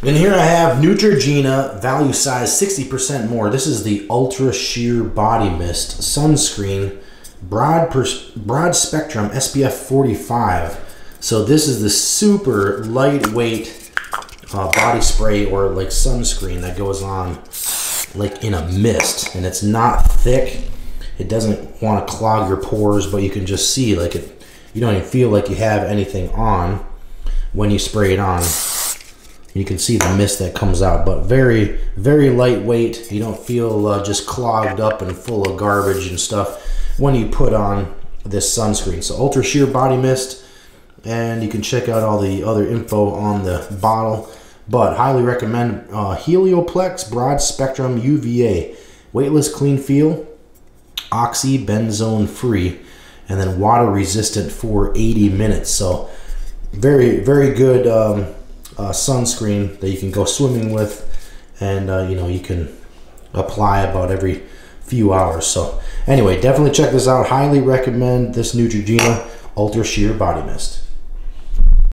And here I have Neutrogena, value size 60% more. This is the Ultra Sheer Body Mist Sunscreen, broad spectrum SPF 45. So this is the super lightweight body spray or like sunscreen that goes on like in a mist, and it's not thick. It doesn't want to clog your pores, but you can just see like it. You don't even feel like you have anything on when you spray it on. You can see the mist that comes out, but very, very lightweight. You don't feel just clogged up and full of garbage and stuff when you put on this sunscreen. So Ultra Sheer Body Mist, and you can check out all the other info on the bottle, but highly recommend Helioplex Broad Spectrum UVA, weightless clean feel, oxybenzone free, and then water resistant for 80 minutes. So very, very good sunscreen that you can go swimming with, and you know, you can apply about every few hours. So anyway, definitely check this out. Highly recommend this Neutrogena Ultra Sheer Body Mist.